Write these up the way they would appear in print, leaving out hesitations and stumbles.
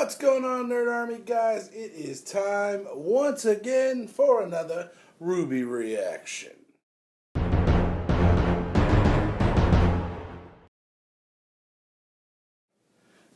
What's going on, Nerd Army guys? It is time once again for another RWBY reaction.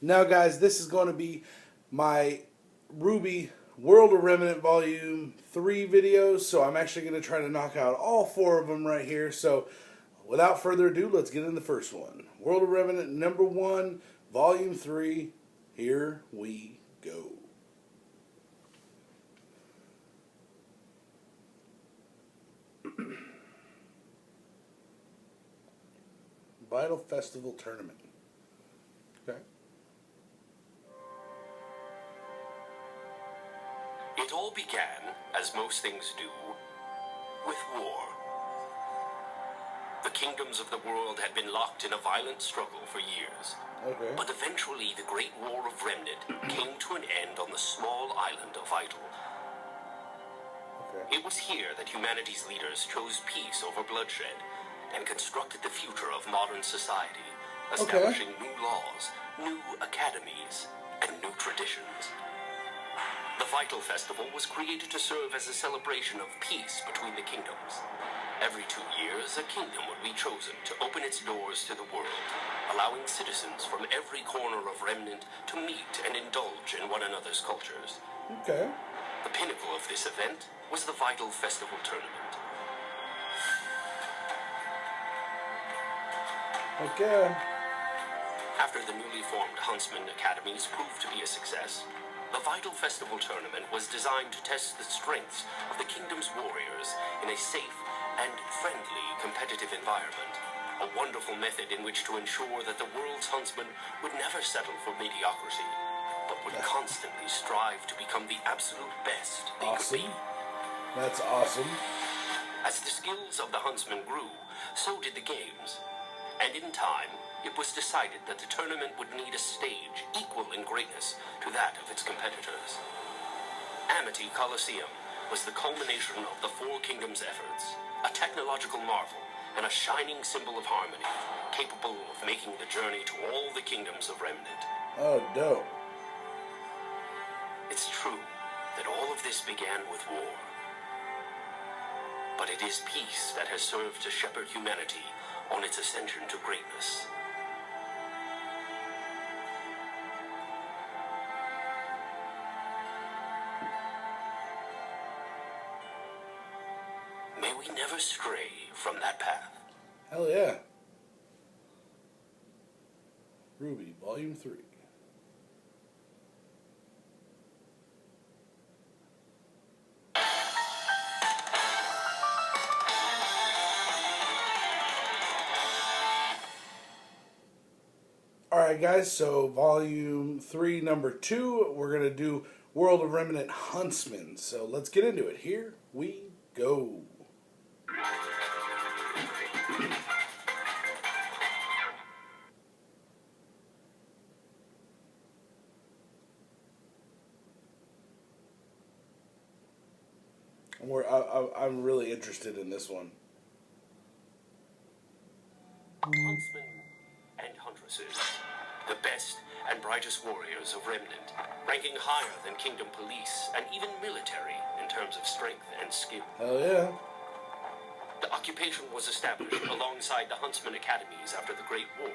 Now guys, this is going to be my RWBY World of Remnant Volume 3 videos, so I'm actually going to try to knock out all 4 of them right here. So without further ado, let's get in the first one. World of Remnant number 1, Volume 3, here we go. Vital Festival Tournament. Okay. It all began, as most things do, with war. The kingdoms of the world had been locked in a violent struggle for years. Okay. But eventually the Great War of Remnant came to an end on the small island of Vital. Okay. It was here that humanity's leaders chose peace over bloodshed and constructed the future of modern society, establishing new laws, new academies, and new traditions. The Vital Festival was created to serve as a celebration of peace between the kingdoms. Every 2 years, a kingdom would be chosen to open its doors to the world, allowing citizens from every corner of Remnant to meet and indulge in one another's cultures. Okay. The pinnacle of this event was the Vital Festival Tournament. Okay. After the newly formed Huntsman Academies proved to be a success, the Vital Festival Tournament was designed to test the strengths of the kingdom's warriors in a safe and friendly competitive environment. A wonderful method in which to ensure that the world's huntsmen would never settle for mediocrity, but would constantly strive to become the absolute best they could be. That's awesome. As the skills of the huntsmen grew, so did the games. And in time, it was decided that the tournament would need a stage equal in greatness to that of its competitors. Amity Coliseum was the culmination of the 4 kingdoms' efforts, a technological marvel and a shining symbol of harmony, capable of making the journey to all the kingdoms of Remnant. Oh, dope. It's true that all of this began with war. But it is peace that has served to shepherd humanity on its ascension to greatness. May we never stray from that path. Hell yeah. RWBY, Volume 3. Alright guys, so Volume 3, Number 2, we're going to do World of Remnant Huntsman. So let's get into it. Here we go. I'm really interested in this one. Huntsmen and huntresses, the best and brightest warriors of Remnant, ranking higher than kingdom police and even military in terms of strength and skill. Hell yeah. The occupation was established alongside the Huntsman Academies after the Great War,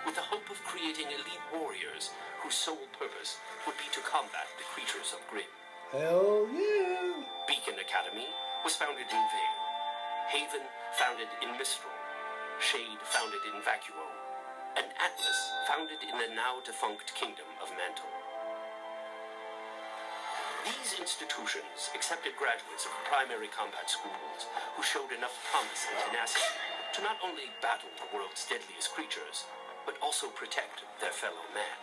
with the hope of creating elite warriors whose sole purpose would be to combat the creatures of Grim. Hell yeah. Beacon Academy was founded in Vale, Haven founded in Mistral, Shade founded in Vacuo, and Atlas founded in the now-defunct kingdom of Mantle. These institutions accepted graduates of primary combat schools who showed enough promise and tenacity to not only battle the world's deadliest creatures, but also protect their fellow man.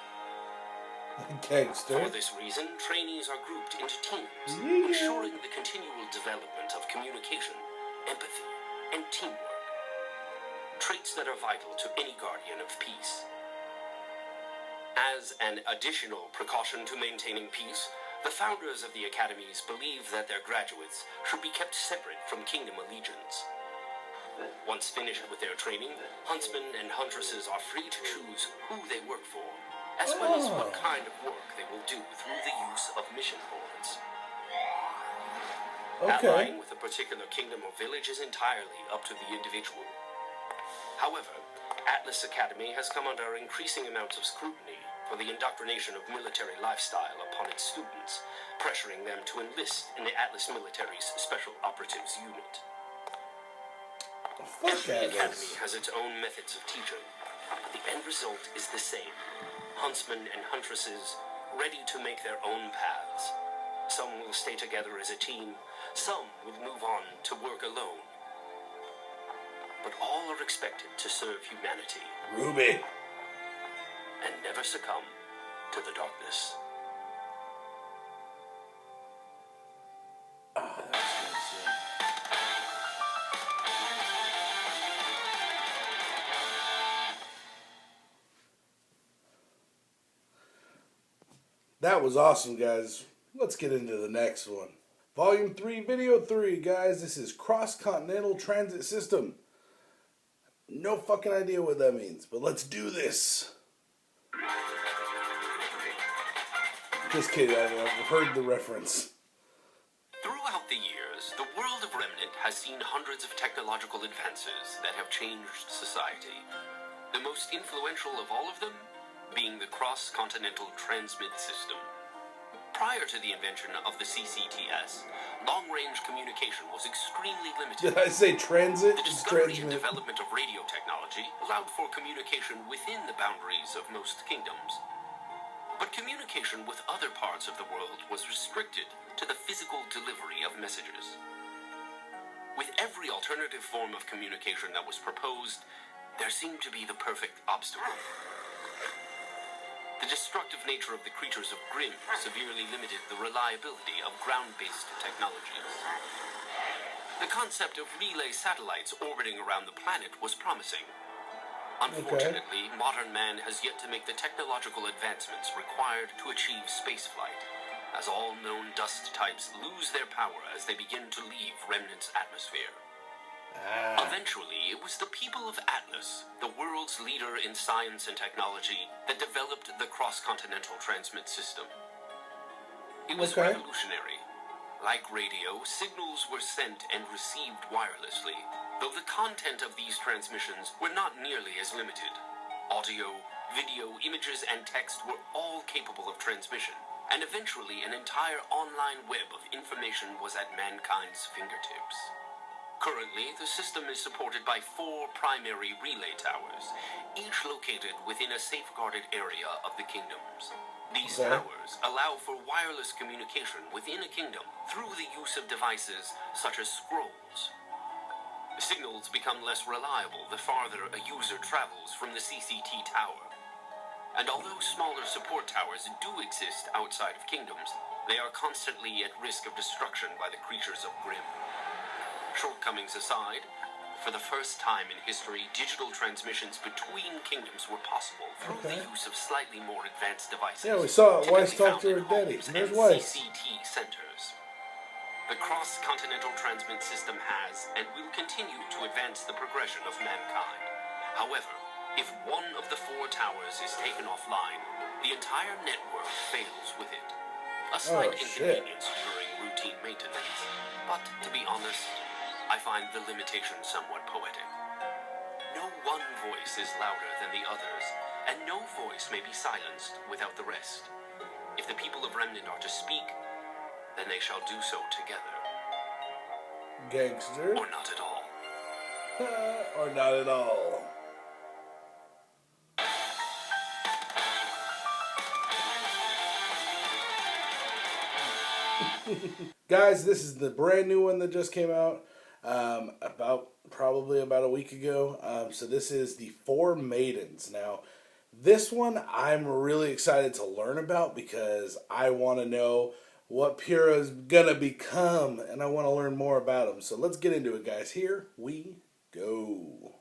Gangster. For this reason, trainees are grouped into teams, ensuring the continual development of communication, empathy, and teamwork. Traits that are vital to any guardian of peace. As an additional precaution to maintaining peace, the founders of the academies believe that their graduates should be kept separate from kingdom allegiance. Once finished with their training, huntsmen and huntresses are free to choose who they work for, as well as what kind of work they will do through the use of mission boards. Allying with a particular kingdom or village is entirely up to the individual. However, Atlas Academy has come under increasing amounts of scrutiny for the indoctrination of military lifestyle upon its students, pressuring them to enlist in the Atlas military's Special Operatives Unit. Every academy has its own methods of teaching, but the end result is the same. Huntsmen and huntresses ready to make their own paths. Some will stay together as a team, some will move on to work alone. But all are expected to serve humanity. RWBY. And never succumb to the darkness. That was awesome, guys. Let's get into the next one. Volume 3, Video 3, guys. This is Cross-Continental Transit System. No fucking idea what that means, but let's do this. Just kidding, I've heard the reference. Throughout the years, the world of Remnant has seen hundreds of technological advances that have changed society. The most influential of all of them being the Cross-Continental Transmit System. Prior to the invention of the CCTS, long-range communication was extremely limited. Did I say transit? The discovery and development of radio technology allowed for communication within the boundaries of most kingdoms. But communication with other parts of the world was restricted to the physical delivery of messages. With every alternative form of communication that was proposed, there seemed to be the perfect obstacle. The destructive nature of the creatures of Grimm severely limited the reliability of ground-based technologies. The concept of relay satellites orbiting around the planet was promising. Unfortunately, modern man has yet to make the technological advancements required to achieve spaceflight, as all known dust types lose their power as they begin to leave Remnant's atmosphere. Eventually, it was the people of Atlas, the world's leader in science and technology, that developed the Cross-Continental Transmit System. It was revolutionary. Like radio, signals were sent and received wirelessly, though the content of these transmissions were not nearly as limited. Audio, video, images, and text were all capable of transmission, and eventually an entire online web of information was at mankind's fingertips. Currently, the system is supported by 4 primary relay towers, each located within a safeguarded area of the kingdoms. These towers allow for wireless communication within a kingdom through the use of devices such as scrolls. The signals become less reliable the farther a user travels from the CCT tower. And although smaller support towers do exist outside of kingdoms, they are constantly at risk of destruction by the creatures of Grimm. Shortcomings aside, for the first time in history, digital transmissions between kingdoms were possible through the use of slightly more advanced devices. Yeah, we saw it. Weiss talked to her daddy. There's Weiss. CCT centers. The Cross-Continental Transmit System has and will continue to advance the progression of mankind. However, if one of the 4 towers is taken offline, the entire network fails with it. A slight inconvenience during routine maintenance, but to be honest, I find the limitation somewhat poetic. No one voice is louder than the others, and no voice may be silenced without the rest. If the people of Remnant are to speak, then they shall do so together. Gangster. Or not at all. Or not at all. Guys, this is the brand new one that just came out probably about a week ago. So this is the 4 Maidens. Now, this one I'm really excited to learn about because I want to know what Pyrrha's gonna become, and I want to learn more about them. So let's get into it, guys. Here we go.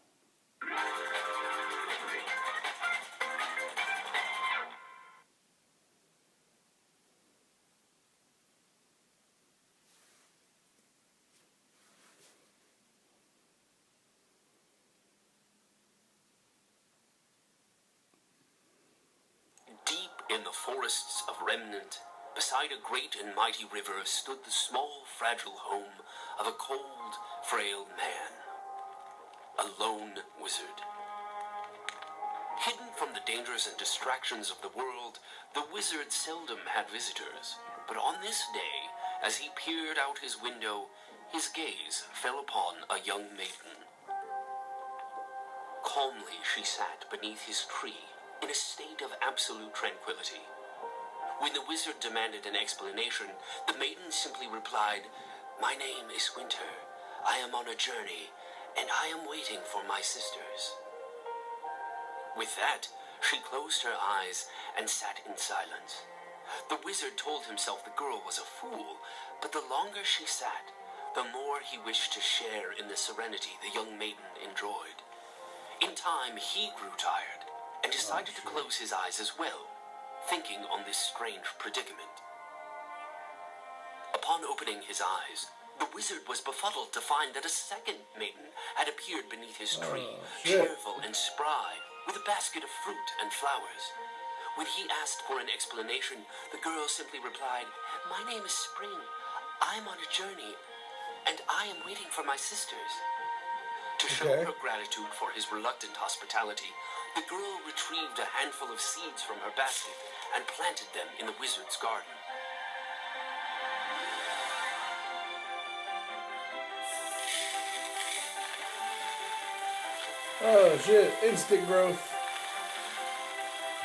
In the forests of Remnant, beside a great and mighty river, stood the small, fragile home of a cold, frail man. A lone wizard. Hidden from the dangers and distractions of the world, the wizard seldom had visitors. But on this day, as he peered out his window, his gaze fell upon a young maiden. Calmly she sat beneath his tree, in a state of absolute tranquility. When the wizard demanded an explanation, the maiden simply replied, "My name is Winter. I am on a journey, and I am waiting for my sisters." With that, she closed her eyes and sat in silence. The wizard told himself the girl was a fool, but the longer she sat, the more he wished to share in the serenity the young maiden enjoyed. In time, he grew tired and decided to close his eyes as well, thinking on this strange predicament. Upon opening his eyes, the wizard was befuddled to find that a second maiden had appeared beneath his tree, cheerful and spry, with a basket of fruit and flowers. When he asked for an explanation, the girl simply replied, "My name is Spring. I am on a journey, and I am waiting for my sisters." To show her gratitude for his reluctant hospitality, the girl retrieved a handful of seeds from her basket and planted them in the wizard's garden. Oh shit, instant growth.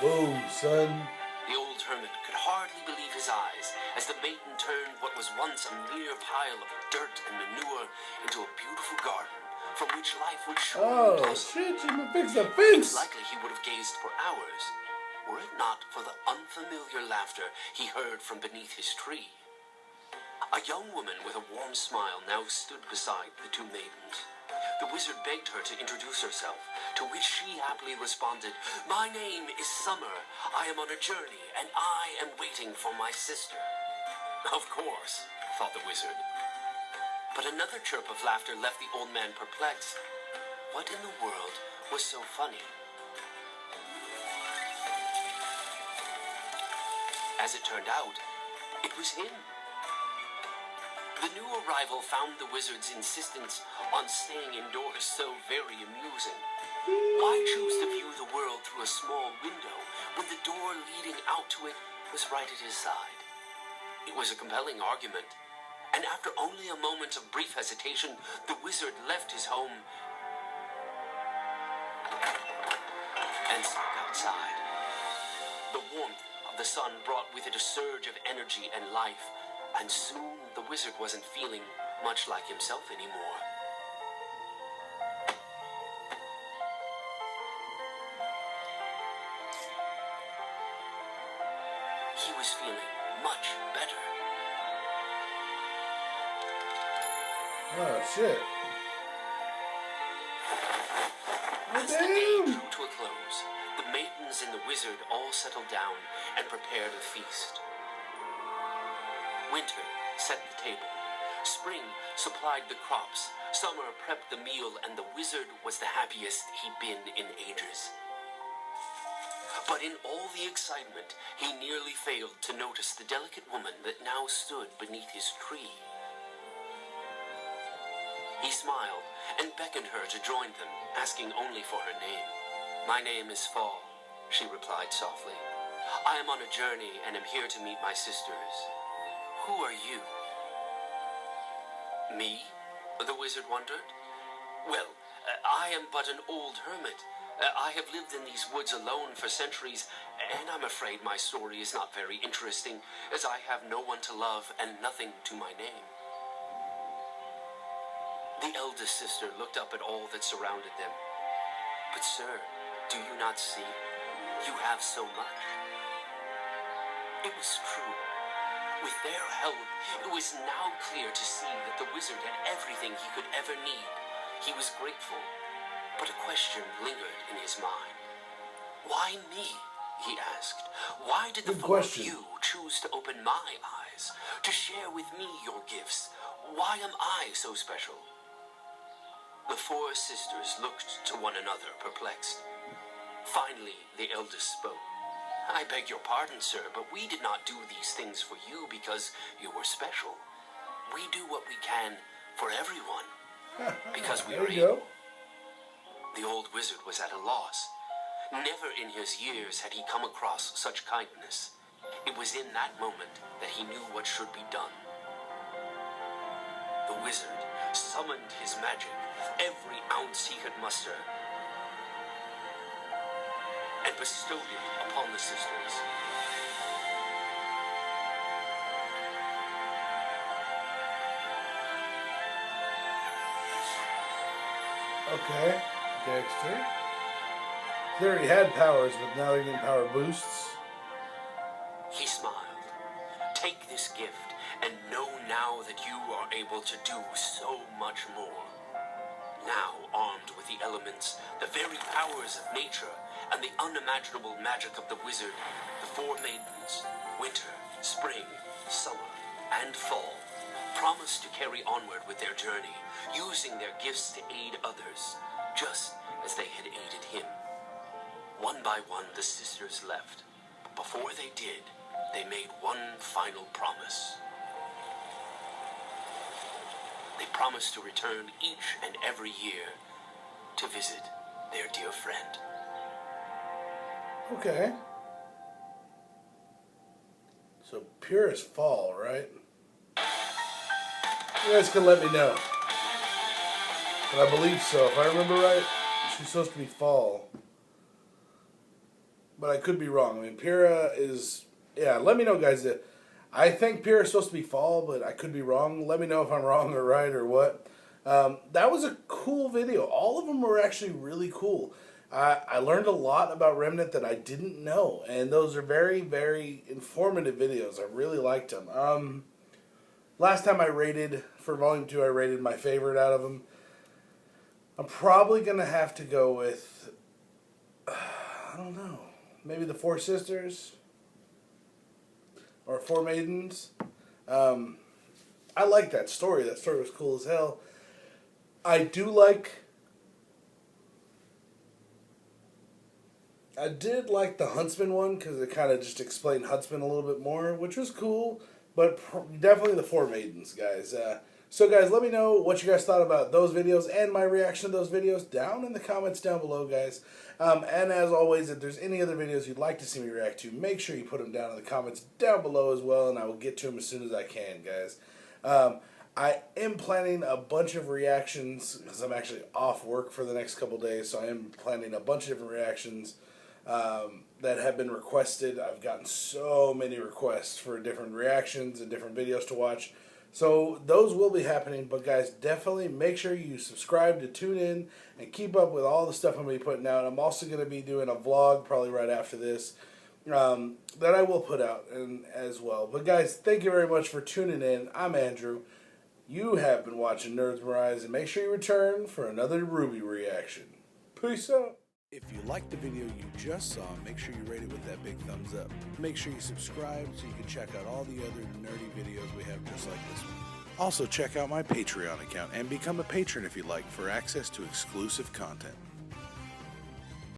Boom, son. The old hermit could hardly believe his eyes as the maiden turned what was once a mere pile of dirt and manure into a beautiful garden from which life would surely blossom. Shit, you gonna fix the It's fence. likely he would have gazed for hours, were it not for the unfamiliar laughter he heard from beneath his tree. A young woman with a warm smile now stood beside the two maidens. The wizard begged her to introduce herself, to which she happily responded, "My name is Summer. I am on a journey, and I am waiting for my sister." Of course, thought the wizard. But another chirp of laughter left the old man perplexed. What in the world was so funny? As it turned out, it was him. The new arrival found the wizard's insistence on staying indoors so very amusing. Why choose to view the world through a small window when the door leading out to it was right at his side? It was a compelling argument, and after only a moment of brief hesitation, the wizard left his home and stepped outside. The warmth of the sun brought with it a surge of energy and life, and soon the wizard wasn't feeling much like himself anymore. He was feeling much better. Oh shit. As the day drew to a close, the maidens and the wizard all settled down and prepared a feast. Winter set the table. Spring supplied the crops. Summer prepped the meal, and the wizard was the happiest he'd been in ages. But in all the excitement, he nearly failed to notice the delicate woman that now stood beneath his tree. He smiled and beckoned her to join them, asking only for her name. "My name is Fall," she replied softly. "I am on a journey and am here to meet my sisters. Who are you?" "Me?" the wizard wondered. "Well, I am but an old hermit. I have lived in these woods alone for centuries, and I'm afraid my story is not very interesting, as I have no one to love and nothing to my name." The eldest sister looked up at all that surrounded them. "But sir, do you not see? You have so much." It was true. With their help, it was now clear to see that the wizard had everything he could ever need. He was grateful, but a question lingered in his mind. "Why me?" he asked. "Why did the four of you choose to open my eyes, to share with me your gifts? Why am I so special?" The four sisters looked to one another, perplexed. Finally, the eldest spoke. I beg your pardon, sir, but we did not do these things for you because you were special. We do what we can for everyone because we are able. The old wizard was at a loss. Never in his years had he come across such kindness. It was in that moment that he knew what should be done. The wizard summoned his magic, every ounce he could muster, and bestowed it upon the sisters. Okay, Dexter. They already had powers, but now they're getting power boosts. He smiled. Take this gift and know now that you are able to do so much more. Now, armed with the elements, the very powers of nature, and the unimaginable magic of the wizard, the four maidens, winter, spring, summer, and fall, promised to carry onward with their journey, using their gifts to aid others, just as they had aided him. One by one, the sisters left. But before they did, they made one final promise. They promised to return each and every year to visit their dear friend. Okay. So purest fall, right? You guys can let me know. But I believe so. If I remember right, she's supposed to be fall. But I could be wrong. I mean, Pyrrha is... Yeah, let me know, guys. I think Pyrrha is supposed to be fall, but I could be wrong. Let me know if I'm wrong or right or what. That was a cool video. All of them were actually really cool. I learned a lot about Remnant that I didn't know. And those are very, very informative videos. I really liked them. Last time I rated, for Volume 2, I rated my favorite out of them. I'm probably going to have to go with... I don't know. Maybe the Four Sisters? Or Four Maidens? I like that story. That story was cool as hell. I did like the Huntsman one, because it kind of just explained Huntsman a little bit more, which was cool. But definitely the Four Maidens, guys. So, guys, let me know what you guys thought about those videos and my reaction to those videos down in the comments down below, guys. And as always, if there's any other videos you'd like to see me react to, make sure you put them down in the comments down below as well, and I will get to them as soon as I can, guys. I am planning a bunch of reactions, because I'm actually off work for the next couple days, so I am planning a bunch of different reactions that have been requested. I've gotten so many requests for different reactions and different videos to watch. So those will be happening, but guys, definitely make sure you subscribe to tune in and keep up with all the stuff I'm going to be putting out. I'm also going to be doing a vlog probably right after this that I will put out as well. But guys, thank you very much for tuning in. I'm Andrew. You have been watching Nerds Rise, and make sure you return for another RWBY reaction. Peace out. If you liked the video you just saw, make sure you rate it with that big thumbs up. Make sure you subscribe so you can check out all the other nerdy videos we have just like this one. Also, check out my Patreon account and become a patron if you like for access to exclusive content.